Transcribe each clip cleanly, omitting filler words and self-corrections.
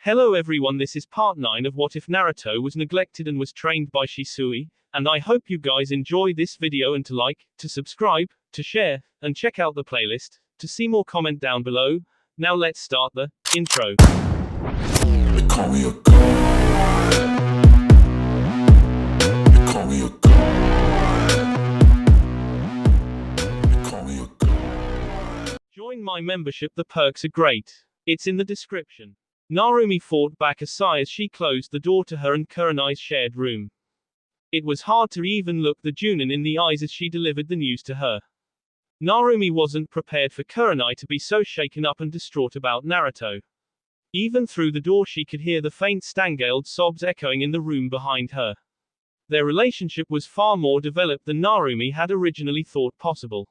Hello everyone, this is part 9 of What If Naruto Was Neglected and Was Trained by Shisui, and I hope you guys enjoy this video and to like, to subscribe, to share, and check out the playlist, to see more comment down below. Now let's start the intro. They call me a god. They call me a god. They call me a god. Join my membership, the perks are great. It's in the description. Narumi fought back a sigh as she closed the door to her and Kurenai's shared room. It was hard to even look the Junin in the eyes as she delivered the news to her. Narumi wasn't prepared for Kurenai to be so shaken up and distraught about Naruto. Even through the door she could hear the faint strangled sobs echoing in the room behind her. Their relationship was far more developed than Narumi had originally thought possible.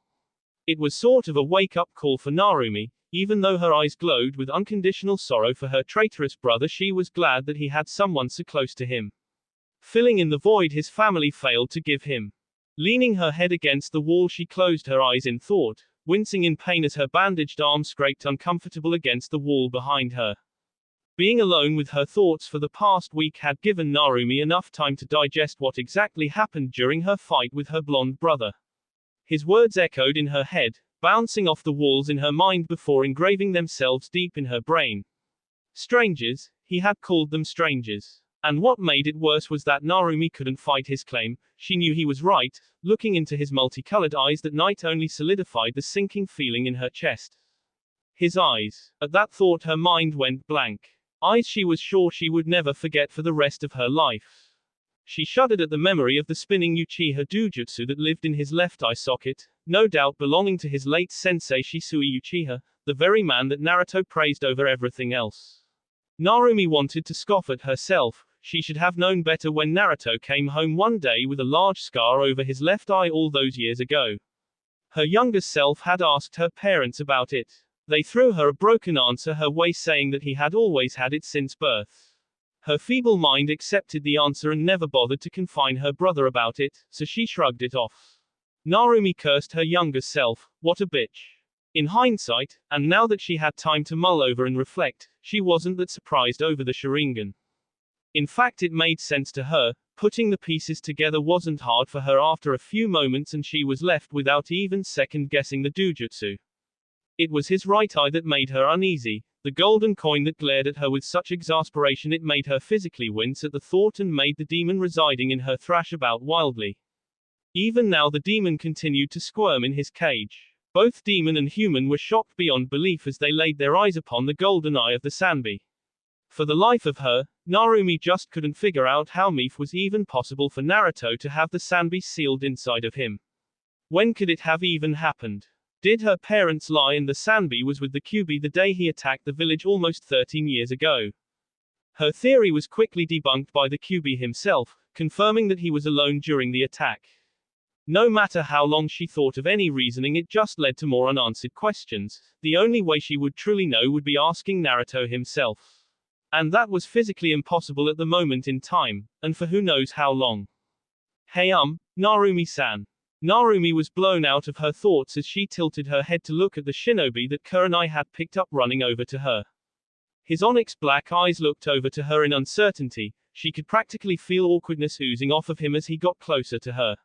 It was sort of a wake-up call for Narumi. Even though her eyes glowed with unconditional sorrow for her traitorous brother, she was glad that he had someone so close to him. Filling in the void his family failed to give him. Leaning her head against the wall, she closed her eyes in thought, wincing in pain as her bandaged arm scraped uncomfortable against the wall behind her. Being alone with her thoughts for the past week had given Narumi enough time to digest what exactly happened during her fight with her blonde brother. His words echoed in her head, bouncing off the walls in her mind before engraving themselves deep in her brain. Strangers, he had called them strangers. And what made it worse was that Narumi couldn't fight his claim. She knew he was right. Looking into his multicolored eyes that night only solidified the sinking feeling in her chest. His eyes. At that thought her mind went blank. Eyes she was sure she would never forget for the rest of her life. She shuddered at the memory of the spinning Uchiha Dujutsu that lived in his left eye socket, no doubt belonging to his late sensei Shisui Uchiha, the very man that Naruto praised over everything else. Narumi wanted to scoff at herself. She should have known better when Naruto came home one day with a large scar over his left eye all those years ago. Her younger self had asked her parents about it. They threw her a broken answer her way, saying that he had always had it since birth. Her feeble mind accepted the answer and never bothered to confine her brother about it, so she shrugged it off. Narumi cursed her younger self. What a bitch. In hindsight, and now that she had time to mull over and reflect, she wasn't that surprised over the Sharingan. In fact, it made sense to her. Putting the pieces together wasn't hard for her after a few moments, and she was left without even second-guessing the Dujutsu. It was his right eye that made her uneasy. The golden coin that glared at her with such exasperation it made her physically wince at the thought and made the demon residing in her thrash about wildly. Even now the demon continued to squirm in his cage. Both demon and human were shocked beyond belief as they laid their eyes upon the golden eye of the Sanbi. For the life of her, Narumi just couldn't figure out how it was even possible for Naruto to have the Sanbi sealed inside of him. When could it have even happened? Did her parents lie and the Sanbi was with the Kyuubi the day he attacked the village almost 13 years ago? Her theory was quickly debunked by the Kyuubi himself, confirming that he was alone during the attack. No matter how long she thought of any reasoning, it just led to more unanswered questions. The only way she would truly know would be asking Naruto himself. And that was physically impossible at the moment in time, and for who knows how long. Hey Narumi-san. Narumi was blown out of her thoughts as she tilted her head to look at the shinobi that Kurenai had picked up running over to her. His onyx black eyes looked over to her in uncertainty. She could practically feel awkwardness oozing off of him as he got closer to her.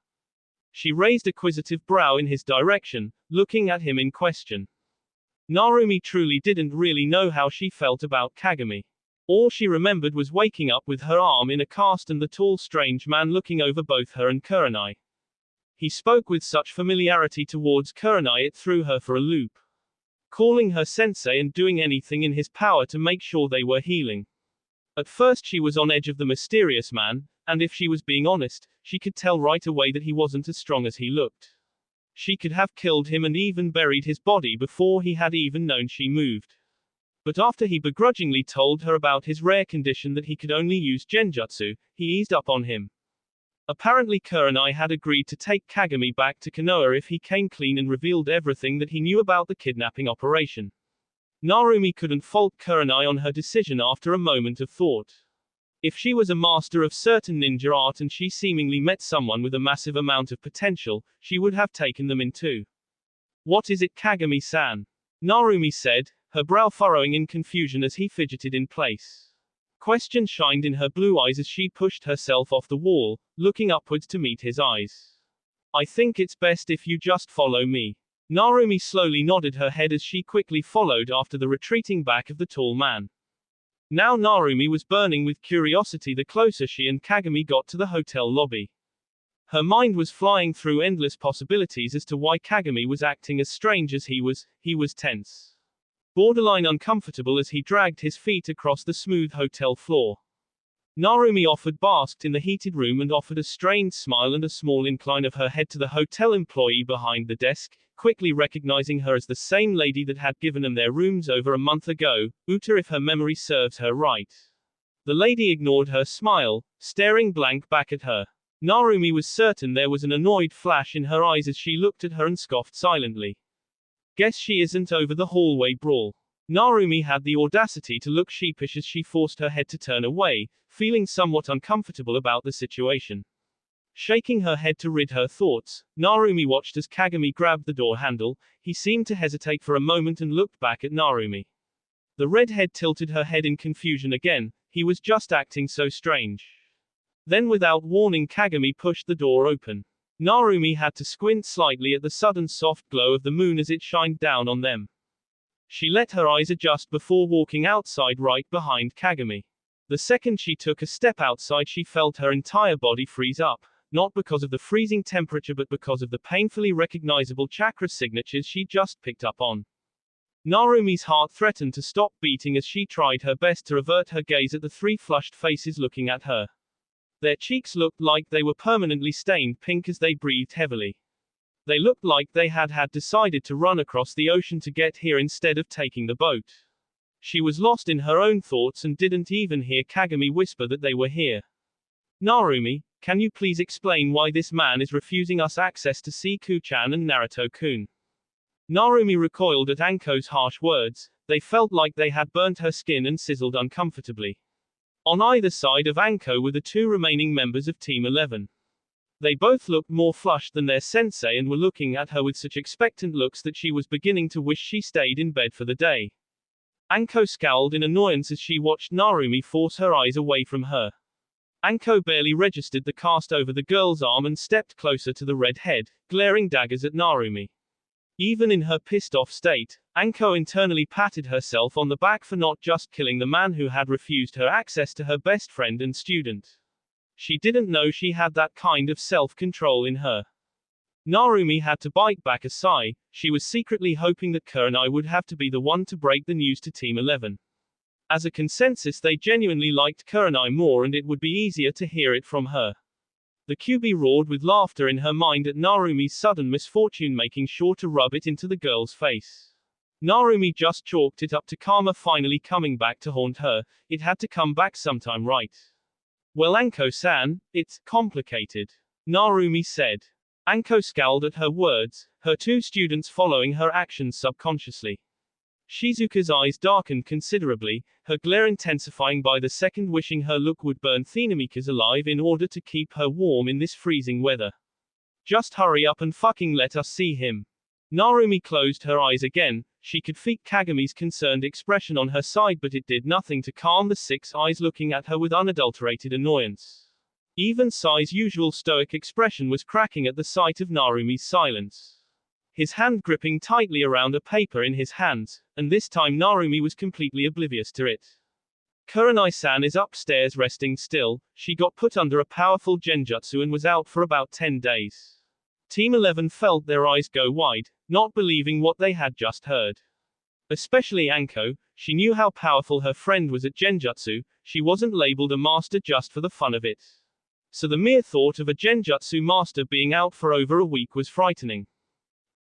She raised a quizzitive brow in his direction, looking at him in question. Narumi truly didn't really know how she felt about Kagami. All she remembered was waking up with her arm in a cast and the tall strange man looking over both her and Kurenai. He spoke with such familiarity towards Kurenai it threw her for a loop. Calling her sensei and doing anything in his power to make sure they were healing. At first she was on edge of the mysterious man, and if she was being honest, she could tell right away that he wasn't as strong as he looked. She could have killed him and even buried his body before he had even known she moved. But after he begrudgingly told her about his rare condition that he could only use genjutsu, he eased up on him. Apparently Kurenai had agreed to take Kagami back to Konoha if he came clean and revealed everything that he knew about the kidnapping operation. Narumi couldn't fault Kurenai on her decision after a moment of thought. If she was a master of certain ninja art and she seemingly met someone with a massive amount of potential, she would have taken them in too. What is it, Kagami-san? Narumi said, her brow furrowing in confusion as he fidgeted in place. Question shined in her blue eyes as she pushed herself off the wall, looking upwards to meet his eyes. I think it's best if you just follow me. Narumi slowly nodded her head as she quickly followed after the retreating back of the tall man. Now Narumi was burning with curiosity the closer she and Kagami got to the hotel lobby. Her mind was flying through endless possibilities as to why Kagami was acting as strange as he was. He was tense, borderline uncomfortable as he dragged his feet across the smooth hotel floor. Narumi basked in the heated room and offered a strained smile and a small incline of her head to the hotel employee behind the desk, quickly recognizing her as the same lady that had given them their rooms over a month ago, Uta if her memory serves her right. The lady ignored her smile, staring blank back at her. Narumi was certain there was an annoyed flash in her eyes as she looked at her and scoffed silently. Guess she isn't over the hallway brawl. Narumi had the audacity to look sheepish as she forced her head to turn away, feeling somewhat uncomfortable about the situation. Shaking her head to rid her thoughts, Narumi watched as Kagami grabbed the door handle. He seemed to hesitate for a moment and looked back at Narumi. The redhead tilted her head in confusion again. He was just acting so strange. Then without warning Kagami pushed the door open. Narumi had to squint slightly at the sudden soft glow of the moon as it shined down on them. She let her eyes adjust before walking outside right behind Kagami. The second she took a step outside she felt her entire body freeze up, not because of the freezing temperature but because of the painfully recognizable chakra signatures she just picked up on. Narumi's heart threatened to stop beating as she tried her best to avert her gaze at the three flushed faces looking at her. Their cheeks looked like they were permanently stained pink as they breathed heavily. They looked like they had decided to run across the ocean to get here instead of taking the boat. She was lost in her own thoughts and didn't even hear Kagami whisper that they were here. Narumi, can you please explain why this man is refusing us access to Siku-chan and Naruto-kun? Narumi recoiled at Anko's harsh words. They felt like they had burnt her skin and sizzled uncomfortably. On either side of Anko were the two remaining members of Team 11. They both looked more flushed than their sensei and were looking at her with such expectant looks that she was beginning to wish she stayed in bed for the day. Anko scowled in annoyance as she watched Narumi force her eyes away from her. Anko barely registered the cast over the girl's arm and stepped closer to the redhead, glaring daggers at Narumi. Even in her pissed-off state, Anko internally patted herself on the back for not just killing the man who had refused her access to her best friend and student. She didn't know she had that kind of self-control in her. Narumi had to bite back a sigh. She was secretly hoping that Kurenai would have to be the one to break the news to Team 11. As a consensus they genuinely liked Kurenai more and it would be easier to hear it from her. The QB roared with laughter in her mind at Narumi's sudden misfortune, making sure to rub it into the girl's face. Narumi just chalked it up to karma finally coming back to haunt her. It had to come back sometime, right? Well, Anko-san, it's complicated, Narumi said. Anko scowled at her words, her two students following her actions subconsciously. Shizuka's eyes darkened considerably, her glare intensifying by the second, wishing her look would burn Thinamika's alive in order to keep her warm in this freezing weather. Just hurry up and fucking let us see him. Narumi closed her eyes again. She could feel Kagami's concerned expression on her side, but it did nothing to calm the six eyes looking at her with unadulterated annoyance. Even Sai's usual stoic expression was cracking at the sight of Narumi's silence. His hand gripping tightly around a paper in his hands, and this time Narumi was completely oblivious to it. Kurenai-san is upstairs resting still. She got put under a powerful genjutsu and was out for about 10 days. Team 11 felt their eyes go wide, not believing what they had just heard. Especially Anko, she knew how powerful her friend was at genjutsu. She wasn't labeled a master just for the fun of it. So the mere thought of a genjutsu master being out for over a week was frightening.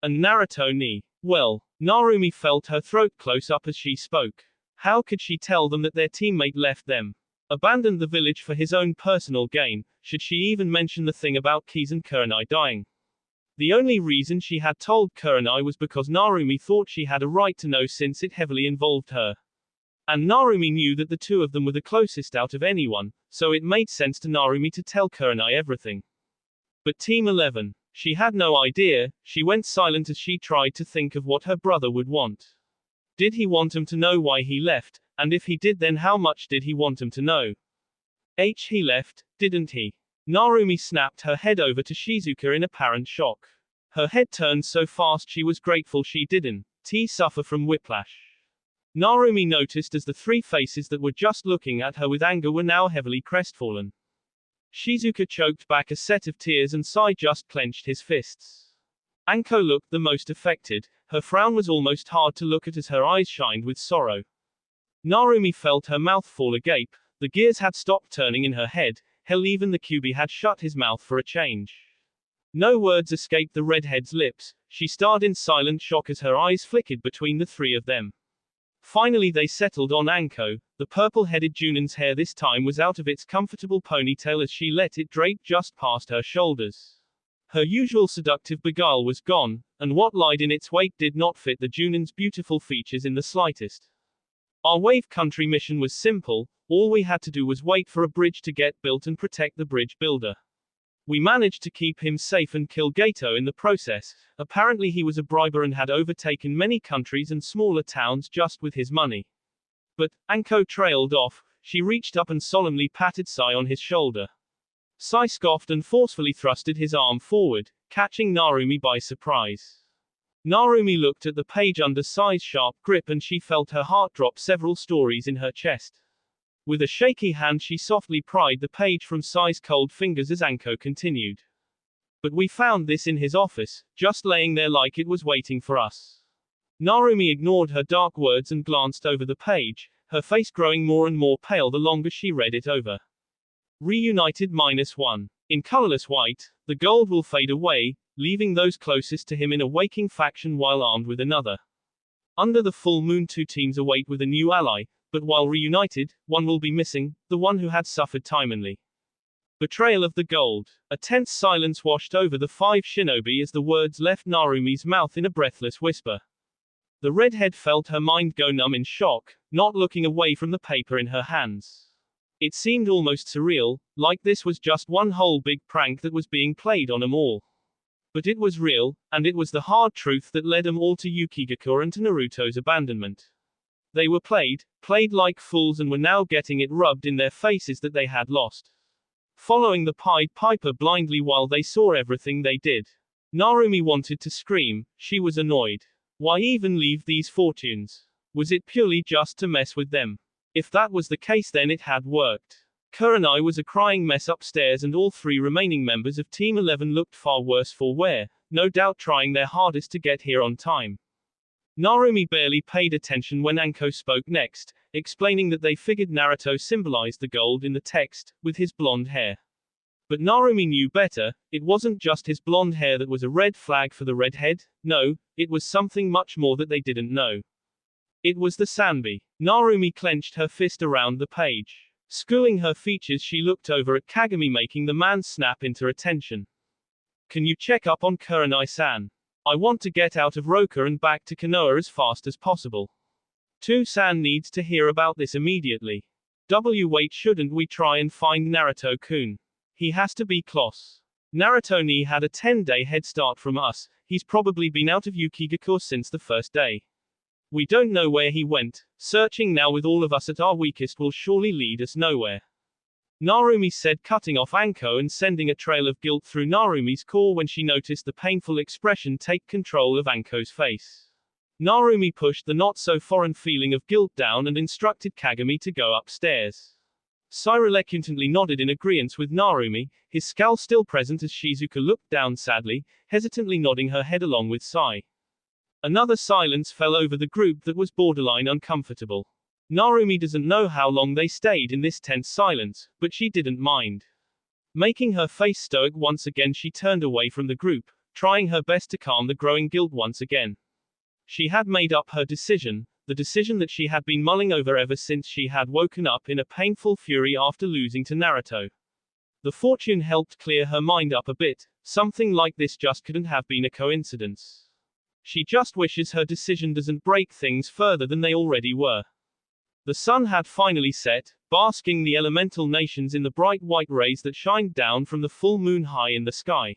And Naruto ni. Well, Narumi felt her throat close up as she spoke. How could she tell them that their teammate left them? Abandoned the village for his own personal gain? Should she even mention the thing about Keys and Kurenai dying? The only reason she had told Kurenai was because Narumi thought she had a right to know since it heavily involved her. And Narumi knew that the two of them were the closest out of anyone, so it made sense to Narumi to tell Kurenai everything. But Team 11. She had no idea. She went silent as she tried to think of what her brother would want. Did he want him to know why he left, And if he did, then how much did he want him to know? He left, didn't he? Narumi snapped her head over to Shizuka in apparent shock. Her head turned so fast she was grateful she didn't suffer from whiplash. Narumi noticed as the three faces that were just looking at her with anger were now heavily crestfallen. Shizuka choked back a set of tears and Sai just clenched his fists. Anko looked the most affected, her frown was almost hard to look at as her eyes shined with sorrow. Narumi felt her mouth fall agape, the gears had stopped turning in her head, hell even the Kyuubi had shut his mouth for a change. No words escaped the redhead's lips, she stared in silent shock as her eyes flickered between the three of them. Finally they settled on Anko, the purple-headed Junan's hair this time was out of its comfortable ponytail as she let it drape just past her shoulders. Her usual seductive beguile was gone, and what lied in its wake did not fit the Junan's beautiful features in the slightest. Our wave country mission was simple, all we had to do was wait for a bridge to get built and protect the bridge builder. We managed to keep him safe and kill Gato in the process. Apparently he was a briber and had overtaken many countries and smaller towns just with his money. But, Anko trailed off, she reached up and solemnly patted Sai on his shoulder. Sai scoffed and forcefully thrusted his arm forward, catching Narumi by surprise. Narumi looked at the page under Sai's sharp grip and she felt her heart drop several stories in her chest. With a shaky hand she softly pried the page from Sai's cold fingers as Anko continued. But we found this in his office, just laying there like it was waiting for us. Narumi ignored her dark words and glanced over the page, her face growing more and more pale the longer she read it over. Reunited -1. In colorless white, the gold will fade away, leaving those closest to him in a waking faction while armed with another. Under the full moon 2 teams await with a new ally, but while reunited, one will be missing, the one who had suffered timely. Betrayal of the gold. A tense silence washed over the 5 shinobi as the words left Narumi's mouth in a breathless whisper. The redhead felt her mind go numb in shock, not looking away from the paper in her hands. It seemed almost surreal, like this was just one whole big prank that was being played on them all. But it was real, and it was the hard truth that led them all to Yukigakure and to Naruto's abandonment. They were played like fools and were now getting it rubbed in their faces that they had lost. Following the Pied Piper blindly while they saw everything they did. Narumi wanted to scream, she was annoyed. Why even leave these fortunes? Was it purely just to mess with them? If that was the case then it had worked. Kurenai was a crying mess upstairs and all 3 remaining members of Team 11 looked far worse for wear, no doubt trying their hardest to get here on time. Narumi barely paid attention when Anko spoke next, explaining that they figured Naruto symbolized the gold in the text, with his blonde hair. But Narumi knew better, it wasn't just his blonde hair that was a red flag for the redhead, no, it was something much more that they didn't know. It was the Sanbi. Narumi clenched her fist around the page. Schooling her features she looked over at Kagami making the man snap into attention. Can you check up on Kurenai-san? I want to get out of Roka and back to Konoha as fast as possible. 2-san needs to hear about this immediately. Wait, shouldn't we try and find Naruto-kun? He has to be close. Naruto-ni had a 10-day head start from us, he's probably been out of Yukigakure since the first day. We don't know where he went, searching now with all of us at our weakest will surely lead us nowhere. Narumi said, cutting off Anko and sending a trail of guilt through Narumi's core when she noticed the painful expression take control of Anko's face. Narumi pushed the not-so-foreign feeling of guilt down and instructed Kagami to go upstairs. Sai reluctantly nodded in agreement with Narumi, his scowl still present as Shizuka looked down sadly, hesitantly nodding her head along with Sai. Another silence fell over the group that was borderline uncomfortable. Narumi doesn't know how long they stayed in this tense silence, but she didn't mind. Making her face stoic once again she turned away from the group, trying her best to calm the growing guilt once again. She had made up her decision, the decision that she had been mulling over ever since she had woken up in a painful fury after losing to Naruto. The fortune helped clear her mind up a bit, something like this just couldn't have been a coincidence. She just wishes her decision doesn't break things further than they already were. The sun had finally set, basking the elemental nations in the bright white rays that shined down from the full moon high in the sky.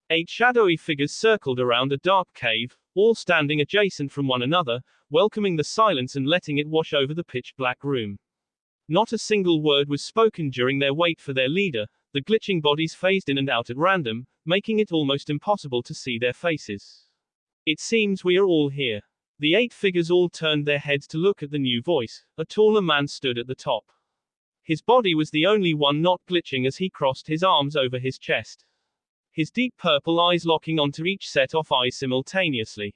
8 shadowy figures circled around a dark cave, all standing adjacent from one another, welcoming the silence and letting it wash over the pitch-black room. Not a single word was spoken during their wait for their leader. The glitching bodies phased in and out at random, making it almost impossible to see their faces. It seems we are all here. The 8 figures all turned their heads to look at the new voice. A taller man stood at the top. His body was the only one not glitching as he crossed his arms over his chest. His deep purple eyes locking onto each set of eyes simultaneously.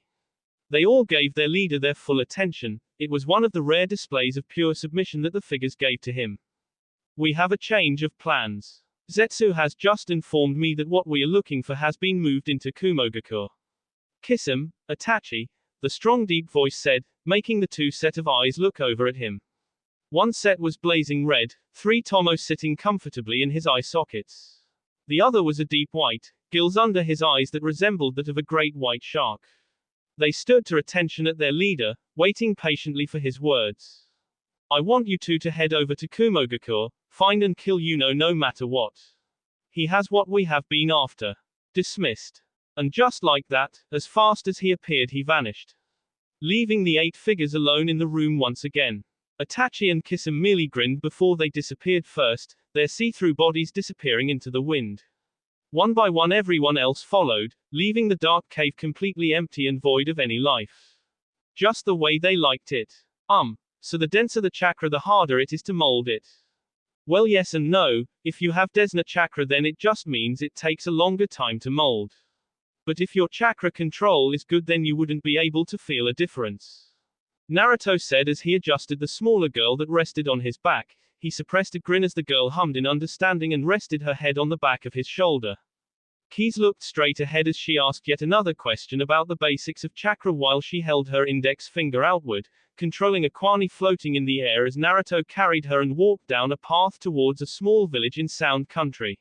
They all gave their leader their full attention. It was one of the rare displays of pure submission that the figures gave to him. We have a change of plans. Zetsu has just informed me that what we are looking for has been moved into Kumogakure. Kiss him, Itachi, the strong deep voice said, making the 2 set of eyes look over at him. One set was blazing red, 3 tomo sitting comfortably in his eye sockets. The other was a deep white, gills under his eyes that resembled that of a great white shark. They stood to attention at their leader, waiting patiently for his words. I want you 2 to head over to Kumogakure, find and kill Yuno no matter what. He has what we have been after. Dismissed. And just like that, as fast as he appeared he vanished. Leaving the 8 figures alone in the room once again. Itachi and Kisum merely grinned before they disappeared first, their see-through bodies disappearing into the wind. One by one everyone else followed, leaving the dark cave completely empty and void of any life. Just the way they liked it. So the denser the chakra the harder it is to mold it. Well, yes and no. If you have Desna chakra then it just means it takes a longer time to mold. But if your chakra control is good then you wouldn't be able to feel a difference. Naruto said as he adjusted the smaller girl that rested on his back. He suppressed a grin as the girl hummed in understanding and rested her head on the back of his shoulder. Keys looked straight ahead as she asked yet another question about the basics of chakra while she held her index finger outward, controlling a Kwani floating in the air as Naruto carried her and walked down a path towards a small village in Sound Country.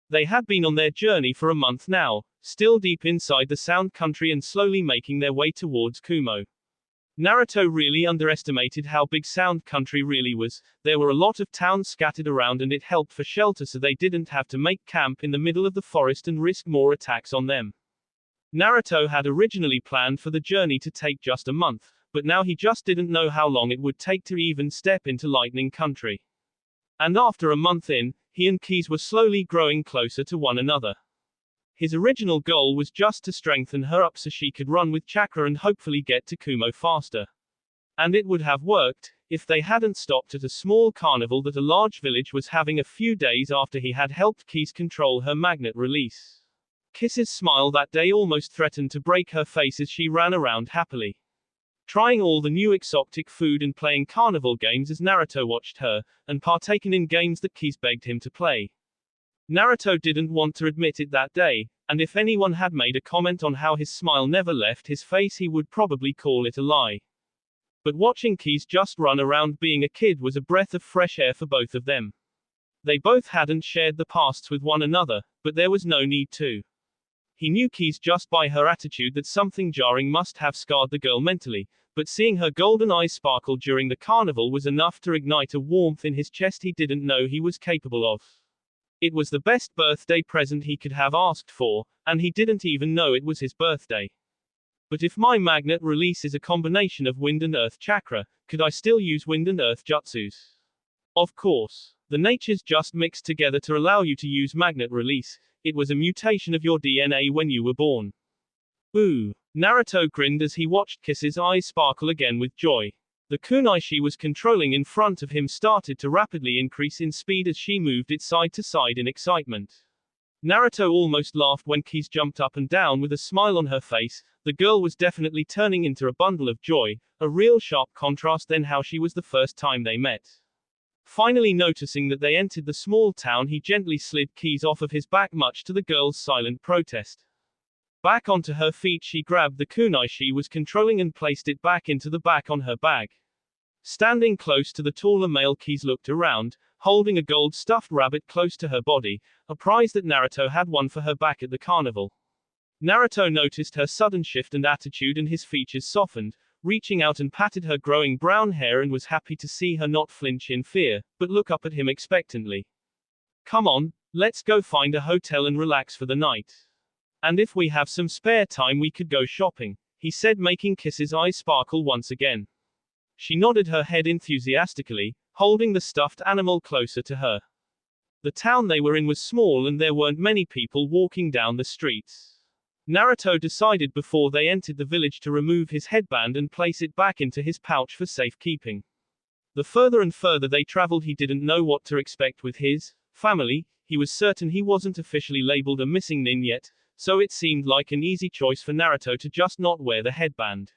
They had been on their journey for a month now, still deep inside the Sound Country and slowly making their way towards Kumo. Naruto really underestimated how big Sound Country really was. There were a lot of towns scattered around and it helped for shelter so they didn't have to make camp in the middle of the forest and risk more attacks on them. Naruto had originally planned for the journey to take just a month, but now he just didn't know how long it would take to even step into Lightning Country. And after a month in, he and Keys were slowly growing closer to one another. His original goal was just to strengthen her up so she could run with chakra and hopefully get to Kumo faster. And it would have worked, if they hadn't stopped at a small carnival that a large village was having a few days after he had helped Keys control her magnet release. Kiss's smile that day almost threatened to break her face as she ran around happily, trying all the new exotic food and playing carnival games as Naruto watched her, and partaken in games that Keys begged him to play. Naruto didn't want to admit it that day, and if anyone had made a comment on how his smile never left his face he would probably call it a lie. But watching Keys just run around being a kid was a breath of fresh air for both of them. They both hadn't shared the pasts with one another, but there was no need to. He knew Keys just by her attitude that something jarring must have scarred the girl mentally, but seeing her golden eyes sparkle during the carnival was enough to ignite a warmth in his chest he didn't know he was capable of. It was the best birthday present he could have asked for, and he didn't even know it was his birthday. But if my magnet release is a combination of wind and earth chakra, could I still use wind and earth jutsus? Of course. The natures just mixed together to allow you to use magnet release. It was a mutation of your DNA when you were born. Ooh. Naruto grinned as he watched Kiss's eyes sparkle again with joy. The kunai she was controlling in front of him started to rapidly increase in speed as she moved it side to side in excitement. Naruto almost laughed when Keys jumped up and down with a smile on her face. The girl was definitely turning into a bundle of joy, a real sharp contrast than how she was the first time they met. Finally noticing that they entered the small town he gently slid Keys off of his back much to the girl's silent protest. Back onto her feet she grabbed the kunai she was controlling and placed it back into the back on her bag. Standing close to the taller male Keys looked around, holding a gold stuffed rabbit close to her body, a prize that Naruto had won for her back at the carnival. Naruto noticed her sudden shift and attitude and his features softened, reaching out and patted her growing brown hair and was happy to see her not flinch in fear, but look up at him expectantly. Come on, let's go find a hotel and relax for the night. And if we have some spare time we could go shopping. he said, making Kiss's eyes sparkle once again. She nodded her head enthusiastically, holding the stuffed animal closer to her. The town they were in was small and there weren't many people walking down the streets. Naruto decided before they entered the village to remove his headband and place it back into his pouch for safekeeping. The further and further they traveled, he didn't know what to expect with his family. He was certain he wasn't officially labeled a missing nin yet, so it seemed like an easy choice for Naruto to just not wear the headband.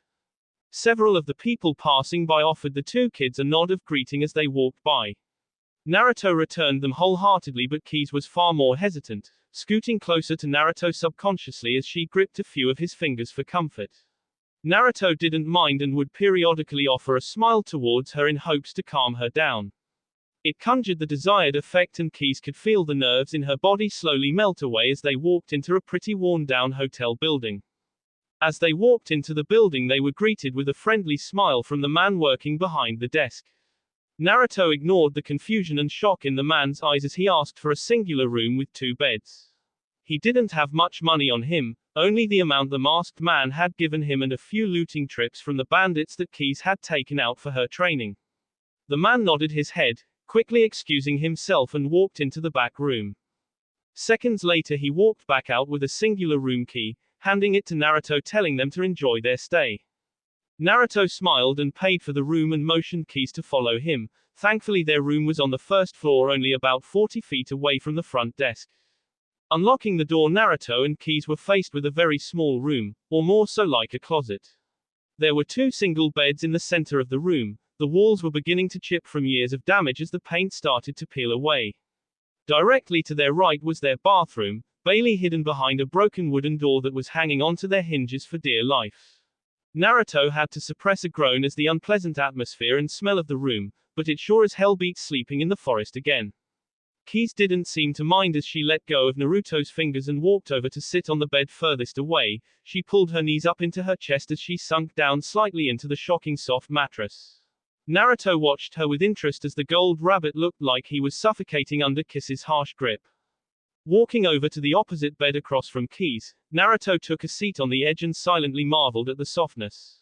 Several of the people passing by offered the two kids a nod of greeting as they walked by. Naruto returned them wholeheartedly, but Kei was far more hesitant, scooting closer to Naruto subconsciously as she gripped a few of his fingers for comfort. Naruto didn't mind and would periodically offer a smile towards her in hopes to calm her down. It conjured the desired effect, and Kei could feel the nerves in her body slowly melt away as they walked into a pretty worn-down hotel building. As they walked into the building, they were greeted with a friendly smile from the man working behind the desk. Naruto ignored the confusion and shock in the man's eyes as he asked for a singular room with 2 beds. He didn't have much money on him, only the amount the masked man had given him and a few looting trips from the bandits that Kei had taken out for her training. The man nodded his head, quickly excusing himself, and walked into the back room. Seconds later he walked back out with a singular room key, handing it to Naruto, telling them to enjoy their stay. Naruto smiled and paid for the room and motioned Kei to follow him. Thankfully their room was on the first floor, only about 40 feet away from the front desk. Unlocking the door, Naruto and Kei were faced with a very small room, or more so like a closet. There were 2 single beds in the center of the room. The walls were beginning to chip from years of damage as the paint started to peel away. Directly to their right was their bathroom, barely hidden behind a broken wooden door that was hanging onto their hinges for dear life. Naruto had to suppress a groan as the unpleasant atmosphere and smell of the room, but it sure as hell beats sleeping in the forest again. Kei didn't seem to mind as she let go of Naruto's fingers and walked over to sit on the bed furthest away. She pulled her knees up into her chest as she sunk down slightly into the shocking soft mattress. Naruto watched her with interest as the gold rabbit looked like he was suffocating under Kei's harsh grip. Walking over to the opposite bed across from Kei's, Naruto took a seat on the edge and silently marveled at the softness.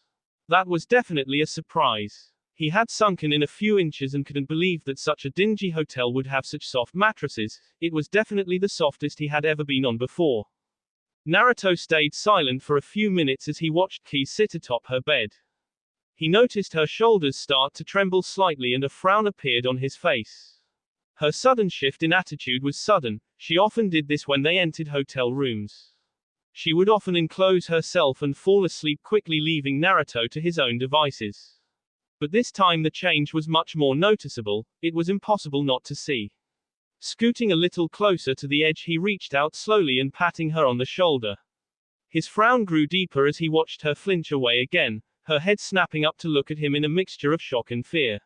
That was definitely a surprise. He had sunken in a few inches and couldn't believe that such a dingy hotel would have such soft mattresses. It was definitely the softest he had ever been on before. Naruto stayed silent for a few minutes as he watched Kei sit atop her bed. He noticed her shoulders start to tremble slightly and a frown appeared on his face. Her sudden shift in attitude was sudden. She often did this when they entered hotel rooms. She would often enclose herself and fall asleep quickly, leaving Naruto to his own devices. But this time the change was much more noticeable. It was impossible not to see. Scooting a little closer to the edge, he reached out slowly and patting her on the shoulder. His frown grew deeper as he watched her flinch away again, her head snapping up to look at him in a mixture of shock and fear.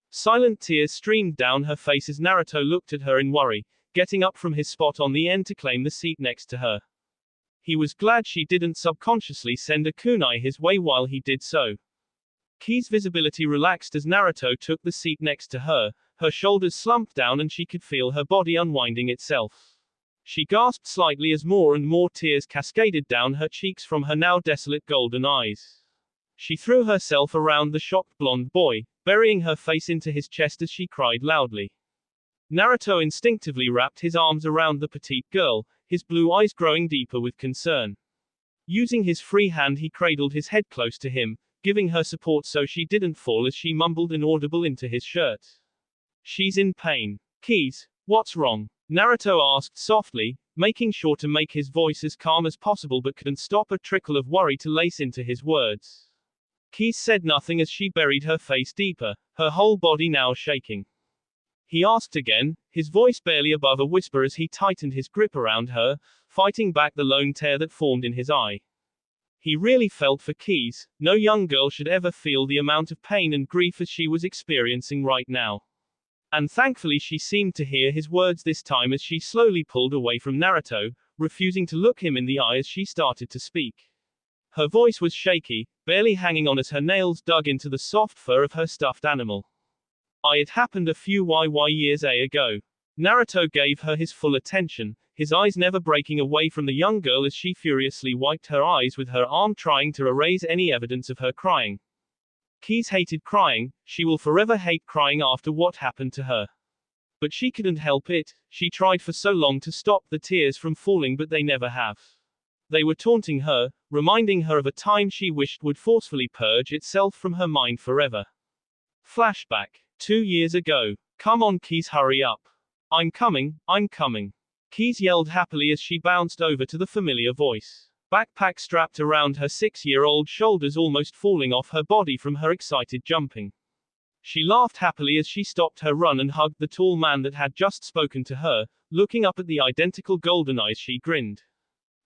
Silent tears streamed down her face as Naruto looked at her in worry, getting up from his spot on the end to claim the seat next to her. He was glad she didn't subconsciously send a kunai his way while he did so. Kei's visibility relaxed as Naruto took the seat next to her, her shoulders slumped down and she could feel her body unwinding itself. She gasped slightly as more and more tears cascaded down her cheeks from her now desolate golden eyes. She threw herself around the shocked blonde boy, burying her face into his chest as she cried loudly. Naruto instinctively wrapped his arms around the petite girl, his blue eyes growing deeper with concern. Using his free hand he cradled his head close to him, giving her support so she didn't fall as she mumbled inaudible into his shirt. She's in pain. Kei, what's wrong? Naruto asked softly, making sure to make his voice as calm as possible but couldn't stop a trickle of worry to lace into his words. Kei said nothing as she buried her face deeper, her whole body now shaking. He asked again, his voice barely above a whisper as he tightened his grip around her, fighting back the lone tear that formed in his eye. He really felt for Kei. No young girl should ever feel the amount of pain and grief as she was experiencing right now. And thankfully she seemed to hear his words this time as she slowly pulled away from Naruto, refusing to look him in the eye as she started to speak. Her voice was shaky, barely hanging on as her nails dug into the soft fur of her stuffed animal. It happened a few years ago. Naruto gave her his full attention, his eyes never breaking away from the young girl as she furiously wiped her eyes with her arm, trying to erase any evidence of her crying. Kei's hated crying, she will forever hate crying after what happened to her. But she couldn't help it, she tried for so long to stop the tears from falling, but they never have. They were taunting her, reminding her of a time she wished would forcefully purge itself from her mind forever. Flashback. 2 years ago. Come on Keys, hurry up. I'm coming, I'm coming. Keys yelled happily as she bounced over to the familiar voice. Backpack strapped around her 6-year-old shoulders, almost falling off her body from her excited jumping. She laughed happily as she stopped her run and hugged the tall man that had just spoken to her, looking up at the identical golden eyes. She grinned.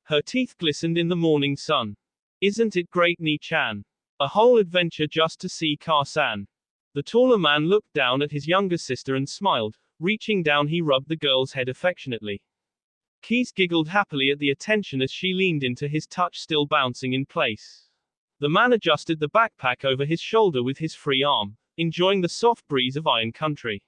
Her teeth glistened in the morning sun. Isn't it great, Ni-chan? A whole adventure just to see Ka-san. The taller man looked down at his younger sister and smiled. Reaching down, he rubbed the girl's head affectionately. Keys giggled happily at the attention as she leaned into his touch, still bouncing in place. The man adjusted the backpack over his shoulder with his free arm, enjoying the soft breeze of Iron Country.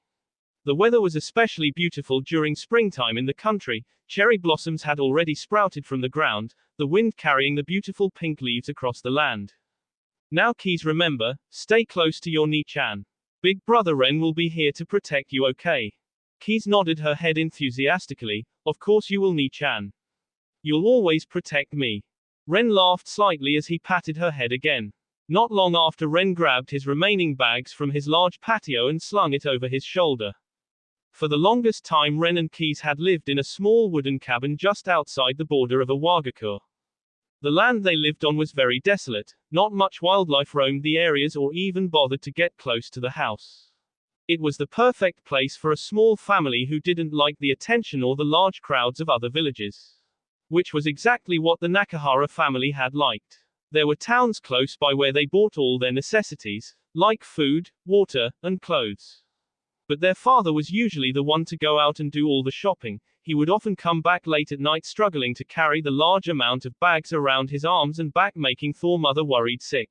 The weather was especially beautiful during springtime in the country. Cherry blossoms had already sprouted from the ground, the wind carrying the beautiful pink leaves across the land. Now Keys, remember, stay close to your Ni-chan. Big brother Ren will be here to protect you, okay? Keys nodded her head enthusiastically. Of course you will, Ni-chan. You'll always protect me. Ren laughed slightly as he patted her head again. Not long after, Ren grabbed his remaining bags from his large patio and slung it over his shoulder. For the longest time, Ren and Keys had lived in a small wooden cabin just outside the border of Iwagakure. The land they lived on was very desolate, not much wildlife roamed the areas or even bothered to get close to the house. It was the perfect place for a small family who didn't like the attention or the large crowds of other villages. Which was exactly what the Nakahara family had liked. There were towns close by where they bought all their necessities, like food, water, and clothes. But their father was usually the one to go out and do all the shopping. He would often come back late at night, struggling to carry the large amount of bags around his arms and back, making Thor's mother worried sick.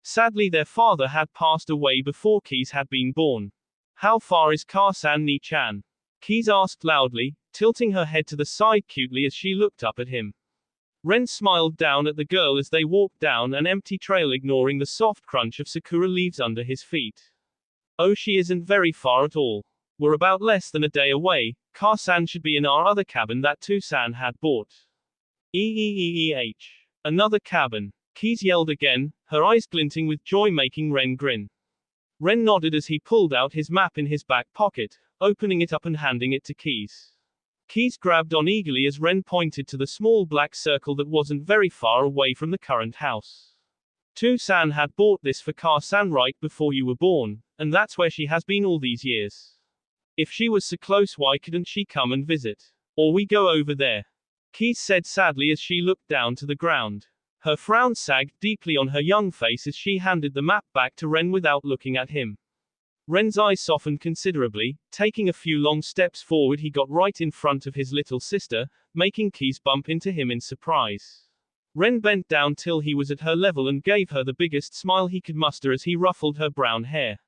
Sadly, their father had passed away before Keys had been born. How far is Ka-san, Ni-chan? Keys asked loudly, tilting her head to the side cutely as she looked up at him. Ren smiled down at the girl as they walked down an empty trail, ignoring the soft crunch of sakura leaves under his feet. Oh, she isn't very far at all. We're about less than a day away. Ka-san should be in our other cabin that Two-san had bought. Another cabin. Keys yelled again, her eyes glinting with joy, making Ren grin. Ren nodded as he pulled out his map in his back pocket, opening it up and handing it to Keys. Keys grabbed on eagerly as Ren pointed to the small black circle that wasn't very far away from the current house. Two-san had bought this for Ka-san right before you were born, and that's where she has been all these years. If she was so close, why couldn't she come and visit? Or we go over there? Keys said sadly as she looked down to the ground. Her frown sagged deeply on her young face as she handed the map back to Ren without looking at him. Ren's eyes softened considerably. Taking a few long steps forward, he got right in front of his little sister, making Keys bump into him in surprise. Ren bent down till he was at her level and gave her the biggest smile he could muster as he ruffled her brown hair.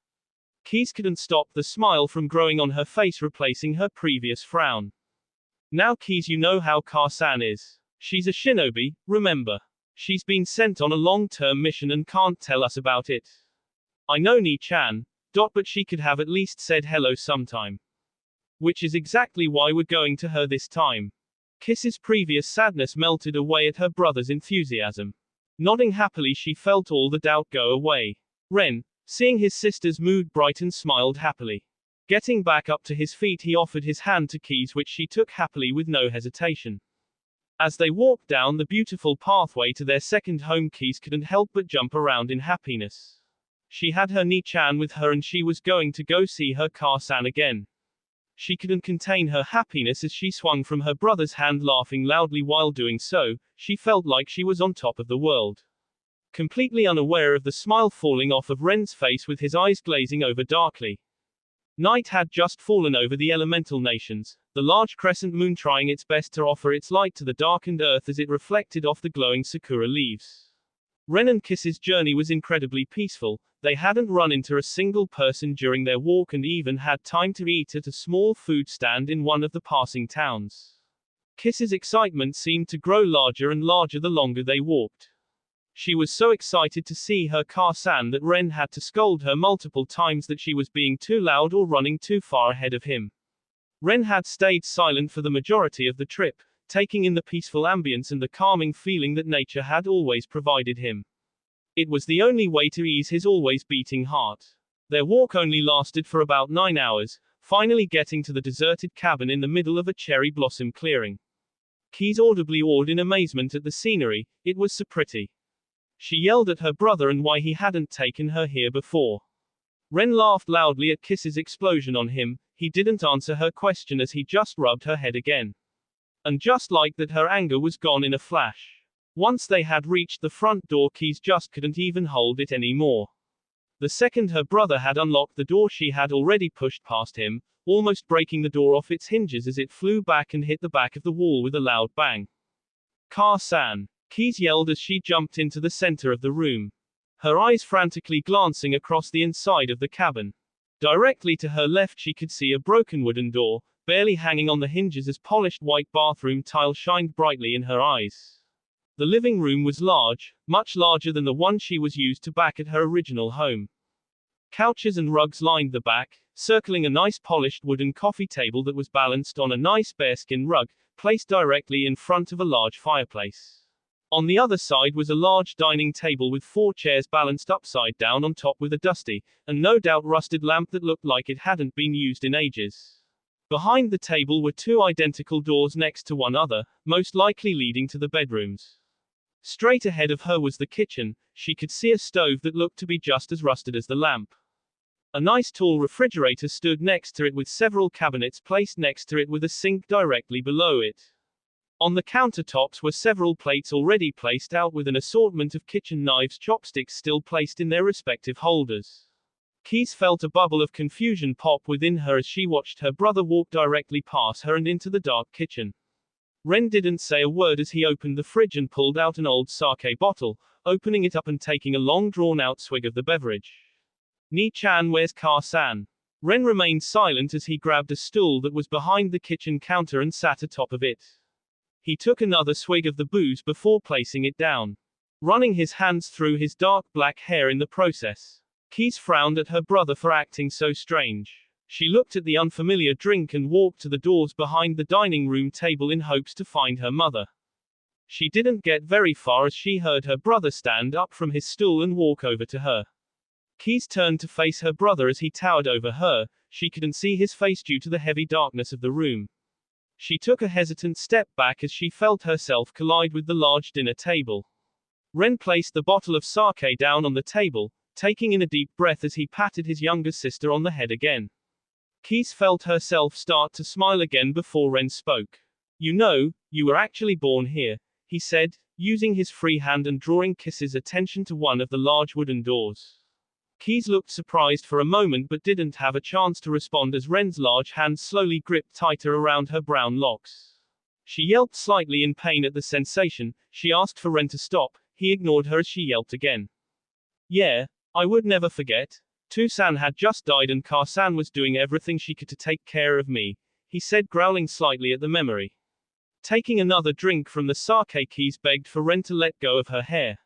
Keys couldn't stop the smile from growing on her face, replacing her previous frown. Now Keys, you know how Ka-san is. She's a shinobi, remember? She's been sent on a long-term mission and can't tell us about it. I know, Ni-chan, but she could have at least said hello sometime. Which is exactly why we're going to her this time. Kiss's previous sadness melted away at her brother's enthusiasm. Nodding happily, she felt all the doubt go away. Ren, seeing his sister's mood brighten, smiled happily. Getting back up to his feet, he offered his hand to Keys, which she took happily with no hesitation. As they walked down the beautiful pathway to their second home, Keys couldn't help but jump around in happiness. She had her Ni-chan with her and she was going to go see her Ka-san again. She couldn't contain her happiness as she swung from her brother's hand, laughing loudly while doing so. She felt like she was on top of the world. Completely unaware of the smile falling off of Ren's face, with his eyes glazing over darkly. Night had just fallen over the elemental nations, the large crescent moon trying its best to offer its light to the darkened earth as it reflected off the glowing sakura leaves. Ren and Kiss's journey was incredibly peaceful. They hadn't run into a single person during their walk and even had time to eat at a small food stand in one of the passing towns. Kiss's excitement seemed to grow larger and larger the longer they walked. She was so excited to see her Car-san that Ren had to scold her multiple times that she was being too loud or running too far ahead of him. Ren had stayed silent for the majority of the trip, taking in the peaceful ambience and the calming feeling that nature had always provided him. It was the only way to ease his always beating heart. Their walk only lasted for about 9 hours, finally getting to the deserted cabin in the middle of a cherry blossom clearing. Keys audibly awed in amazement at the scenery. It was so pretty. She yelled at her brother and why he hadn't taken her here before. Ren laughed loudly at Kiss's explosion on him. He didn't answer her question as he just rubbed her head again. And just like that, her anger was gone in a flash. Once they had reached the front door, Keys just couldn't even hold it anymore. The second her brother had unlocked the door, she had already pushed past him, almost breaking the door off its hinges as it flew back and hit the back of the wall with a loud bang. Car-san! Keys yelled as she jumped into the center of the room. Her eyes frantically glancing across the inside of the cabin. Directly to her left she could see a broken wooden door, barely hanging on the hinges as polished white bathroom tile shined brightly in her eyes. The living room was large, much larger than the one she was used to back at her original home. Couches and rugs lined the back, circling a nice polished wooden coffee table that was balanced on a nice bearskin rug, placed directly in front of a large fireplace. On the other side was a large dining table with 4 chairs balanced upside down on top with a dusty, and no doubt rusted lamp that looked like it hadn't been used in ages. Behind the table were 2 identical doors next to one another, most likely leading to the bedrooms. Straight ahead of her was the kitchen. She could see a stove that looked to be just as rusted as the lamp. A nice tall refrigerator stood next to it with several cabinets placed next to it with a sink directly below it. On the countertops were several plates already placed out with an assortment of kitchen knives, chopsticks still placed in their respective holders. Keys felt a bubble of confusion pop within her as she watched her brother walk directly past her and into the dark kitchen. Ren didn't say a word as he opened the fridge and pulled out an old sake bottle, opening it up and taking a long drawn-out swig of the beverage. Ni-chan, where's Car-san? Ren remained silent as he grabbed a stool that was behind the kitchen counter and sat atop of it. He took another swig of the booze before placing it down, running his hands through his dark black hair in the process. Keys frowned at her brother for acting so strange. She looked at the unfamiliar drink and walked to the doors behind the dining room table in hopes to find her mother. She didn't get very far as she heard her brother stand up from his stool and walk over to her. Keys turned to face her brother as he towered over her. She couldn't see his face due to the heavy darkness of the room. She took a hesitant step back as she felt herself collide with the large dinner table. Ren placed the bottle of sake down on the table, taking in a deep breath as he patted his younger sister on the head again. Keys felt herself start to smile again before Ren spoke. You know, you were actually born here, he said, using his free hand and drawing Kiss's attention to one of the large wooden doors. Keys looked surprised for a moment but didn't have a chance to respond as Ren's large hand slowly gripped tighter around her brown locks. She yelped slightly in pain at the sensation. She asked for Ren to stop. He ignored her as she yelped again. Yeah, I would never forget. Tu-san had just died and Car-san was doing everything she could to take care of me, he said, growling slightly at the memory. Taking another drink from the sake, Keys begged for Ren to let go of her hair.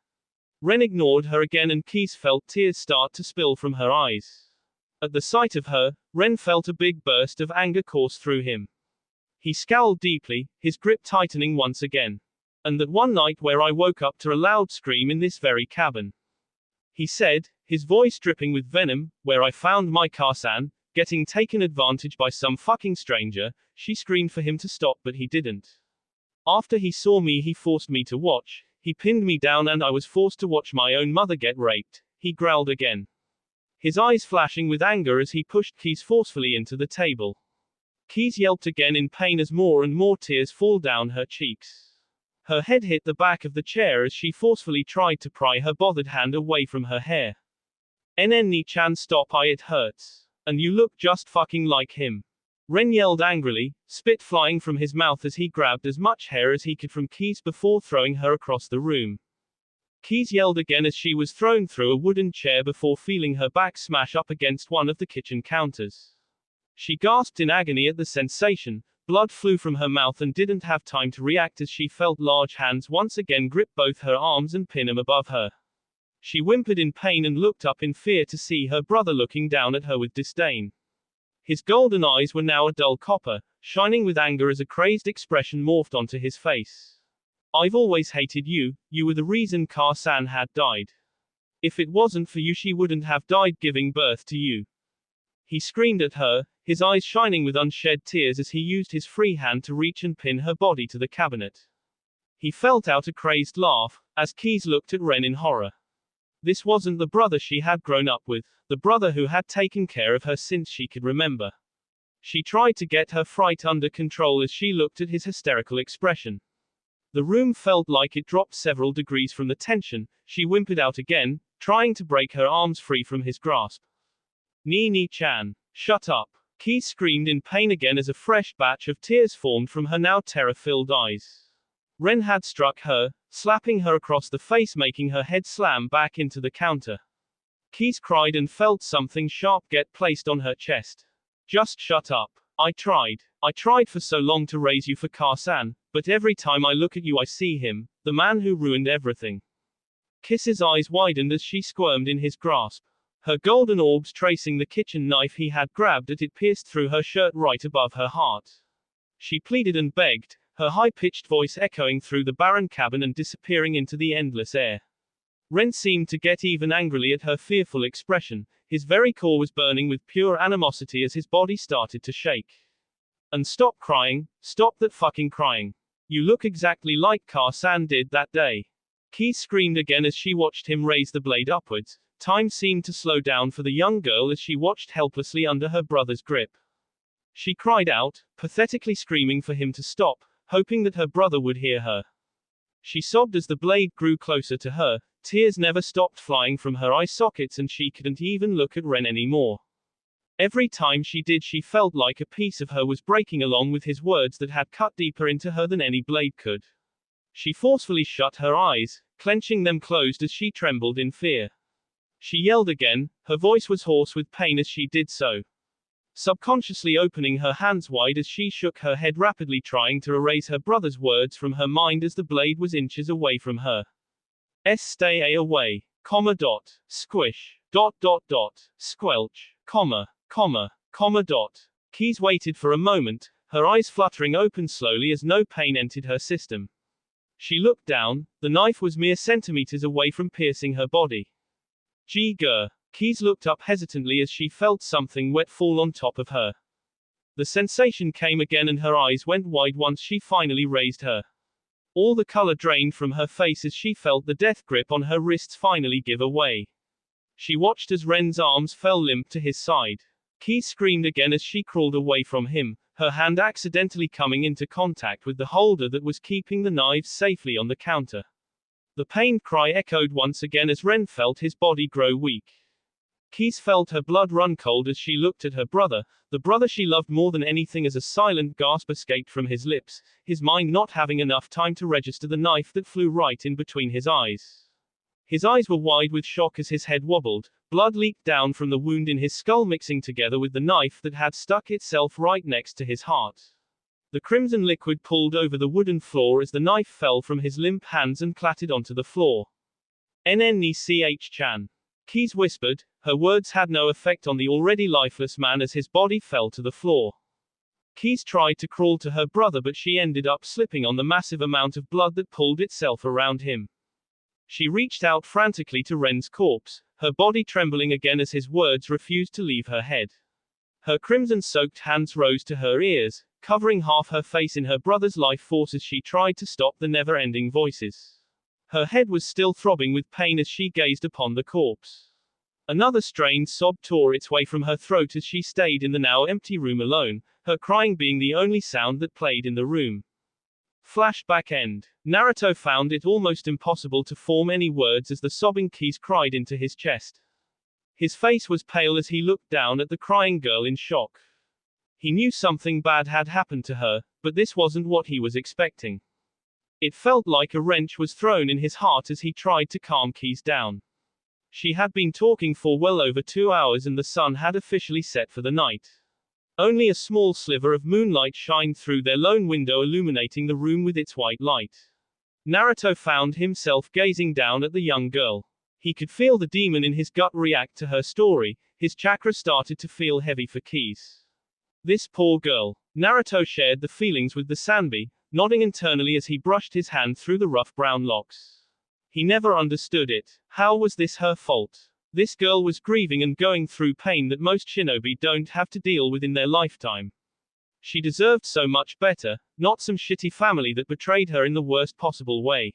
Ren ignored her again and Keys felt tears start to spill from her eyes. At the sight of her, Ren felt a big burst of anger course through him. He scowled deeply, his grip tightening once again. And that one night where I woke up to a loud scream in this very cabin, he said, his voice dripping with venom, where I found my Car-san, getting taken advantage by some fucking stranger. She screamed for him to stop but he didn't. After he saw me he forced me to watch, he pinned me down and I was forced to watch my own mother get raped, he growled again. His eyes flashing with anger as he pushed Keys forcefully into the table. Keys yelped again in pain as more and more tears fall down her cheeks. Her head hit the back of the chair as she forcefully tried to pry her bothered hand away from her hair. Ni-chan, stop, it hurts. And you look just fucking like him. Ren yelled angrily, spit flying from his mouth as he grabbed as much hair as he could from Keys before throwing her across the room. Keys yelled again as she was thrown through a wooden chair before feeling her back smash up against one of the kitchen counters. She gasped in agony at the sensation, blood flew from her mouth and didn't have time to react as she felt large hands once again grip both her arms and pin them above her. She whimpered in pain and looked up in fear to see her brother looking down at her with disdain. His golden eyes were now a dull copper, shining with anger as a crazed expression morphed onto his face. I've always hated you, you were the reason Ka-san had died. If it wasn't for you she wouldn't have died giving birth to you. He screamed at her, his eyes shining with unshed tears as he used his free hand to reach and pin her body to the cabinet. He felt out a crazed laugh, as Keys looked at Ren in horror. This wasn't the brother she had grown up with, the brother who had taken care of her since she could remember. She tried to get her fright under control as she looked at his hysterical expression. The room felt like it dropped several degrees from the tension. She whimpered out again, trying to break her arms free from his grasp. Nii-chan. Shut up. Keys screamed in pain again as a fresh batch of tears formed from her now terror-filled eyes. Ren had struck her, slapping her across the face making her head slam back into the counter. Keys cried and felt something sharp get placed on her chest. Just shut up. I tried for so long to raise you for Ka-san, but every time I look at you I see him, the man who ruined everything. Kiss's eyes widened as she squirmed in his grasp. Her golden orbs tracing the kitchen knife he had grabbed at it pierced through her shirt right above her heart. She pleaded and begged, her high-pitched voice echoing through the barren cabin and disappearing into the endless air. Ren seemed to get even angrily at her fearful expression. His very core was burning with pure animosity as his body started to shake. And stop crying, stop that fucking crying. You look exactly like Ka-san did that day. Keys screamed again as she watched him raise the blade upwards. Time seemed to slow down for the young girl as she watched helplessly under her brother's grip. She cried out, pathetically screaming for him to stop, hoping that her brother would hear her. She sobbed as the blade grew closer to her. Tears never stopped flying from her eye sockets and she couldn't even look at Ren anymore. Every time she did she felt like a piece of her was breaking along with his words that had cut deeper into her than any blade could. She forcefully shut her eyes, clenching them closed as she trembled in fear. She yelled again, her voice was hoarse with pain as she did so. Subconsciously opening her hands wide as she shook her head rapidly trying to erase her brother's words from her mind as the blade was inches away from her. Stay away, squish, squelch, dot. Keys waited for a moment, her eyes fluttering open slowly as no pain entered her system. She looked down, the knife was mere centimeters away from piercing her body. Gee-gur. Keys looked up hesitantly as she felt something wet fall on top of her. The sensation came again and her eyes went wide once she finally raised her. All the color drained from her face as she felt the death grip on her wrists finally give away. She watched as Ren's arms fell limp to his side. Keys screamed again as she crawled away from him, her hand accidentally coming into contact with the holder that was keeping the knives safely on the counter. The pained cry echoed once again as Ren felt his body grow weak. Keys felt her blood run cold as she looked at her brother, the brother she loved more than anything as a silent gasp escaped from his lips, his mind not having enough time to register the knife that flew right in between his eyes. His eyes were wide with shock as his head wobbled, blood leaked down from the wound in his skull mixing together with the knife that had stuck itself right next to his heart. The crimson liquid pooled over the wooden floor as the knife fell from his limp hands and clattered onto the floor. Nnech-chan. Keys whispered, her words had no effect on the already lifeless man as his body fell to the floor. Keys tried to crawl to her brother but she ended up slipping on the massive amount of blood that pooled itself around him. She reached out frantically to Ren's corpse, her body trembling again as his words refused to leave her head. Her crimson-soaked hands rose to her ears, covering half her face in her brother's life force as she tried to stop the never-ending voices. Her head was still throbbing with pain as she gazed upon the corpse. Another strained sob tore its way from her throat as she stayed in the now empty room alone, her crying being the only sound that played in the room. Flashback end. Naruto found it almost impossible to form any words as the sobbing Keys cried into his chest. His face was pale as he looked down at the crying girl in shock. He knew something bad had happened to her, but this wasn't what he was expecting. It felt like a wrench was thrown in his heart as he tried to calm Keys down. She had been talking for well over 2 hours and the sun had officially set for the night. Only a small sliver of moonlight shined through their lone window, illuminating the room with its white light. Naruto found himself gazing down at the young girl. He could feel the demon in his gut react to her story. His chakra started to feel heavy for Keys. This poor girl. Naruto shared the feelings with the Sanbi, nodding internally as he brushed his hand through the rough brown locks. He never understood it. How was this her fault? This girl was grieving and going through pain that most shinobi don't have to deal with in their lifetime. She deserved so much better, not some shitty family that betrayed her in the worst possible way.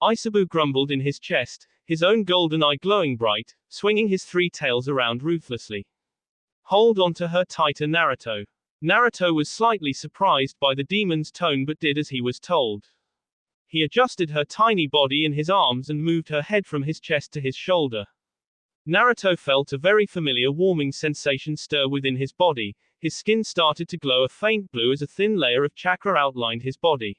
Isabu grumbled in his chest, his own golden eye glowing bright, swinging his 3 tails around ruthlessly. Hold on to her tighter, Naruto. Naruto was slightly surprised by the demon's tone but did as he was told. He adjusted her tiny body in his arms and moved her head from his chest to his shoulder. Naruto felt a very familiar warming sensation stir within his body. His skin started to glow a faint blue as a thin layer of chakra outlined his body.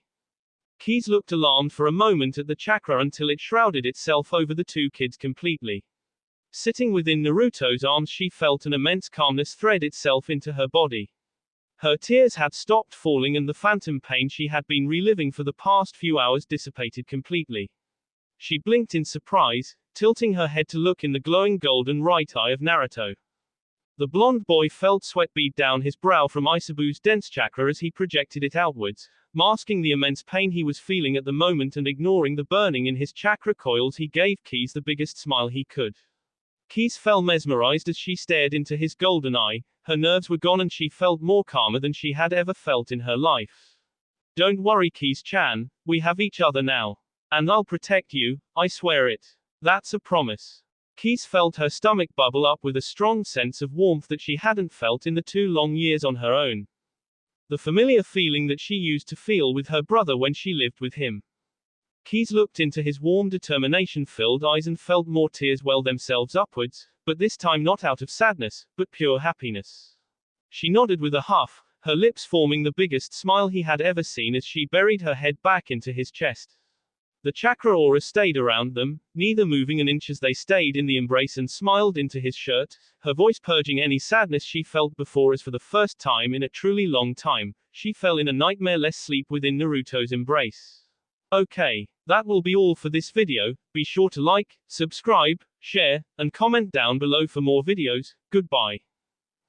Keys looked alarmed for a moment at the chakra until it shrouded itself over the 2 kids completely. Sitting within Naruto's arms, she felt an immense calmness thread itself into her body. Her tears had stopped falling and the phantom pain she had been reliving for the past few hours dissipated completely. She blinked in surprise, tilting her head to look in the glowing golden right eye of Naruto. The blonde boy felt sweat bead down his brow from Isabu's dense chakra as he projected it outwards, masking the immense pain he was feeling at the moment and ignoring the burning in his chakra coils. He gave Keys the biggest smile he could. Keys felt mesmerized as she stared into his golden eye. Her nerves were gone and she felt more calmer than she had ever felt in her life. Don't worry, Keys-chan, we have each other now. And I'll protect you, I swear it. That's a promise. Keys felt her stomach bubble up with a strong sense of warmth that she hadn't felt in the 2 long years on her own. The familiar feeling that she used to feel with her brother when she lived with him. Keys looked into his warm, determination-filled eyes and felt more tears well themselves upwards, but this time not out of sadness, but pure happiness. She nodded with a huff, her lips forming the biggest smile he had ever seen as she buried her head back into his chest. The chakra aura stayed around them, neither moving an inch as they stayed in the embrace and smiled into his shirt, her voice purging any sadness she felt before as for the first time in a truly long time, she fell in a nightmare-less sleep within Naruto's embrace. Okay, that will be all for this video. Be sure to like, subscribe, share, and comment down below for more videos. Goodbye.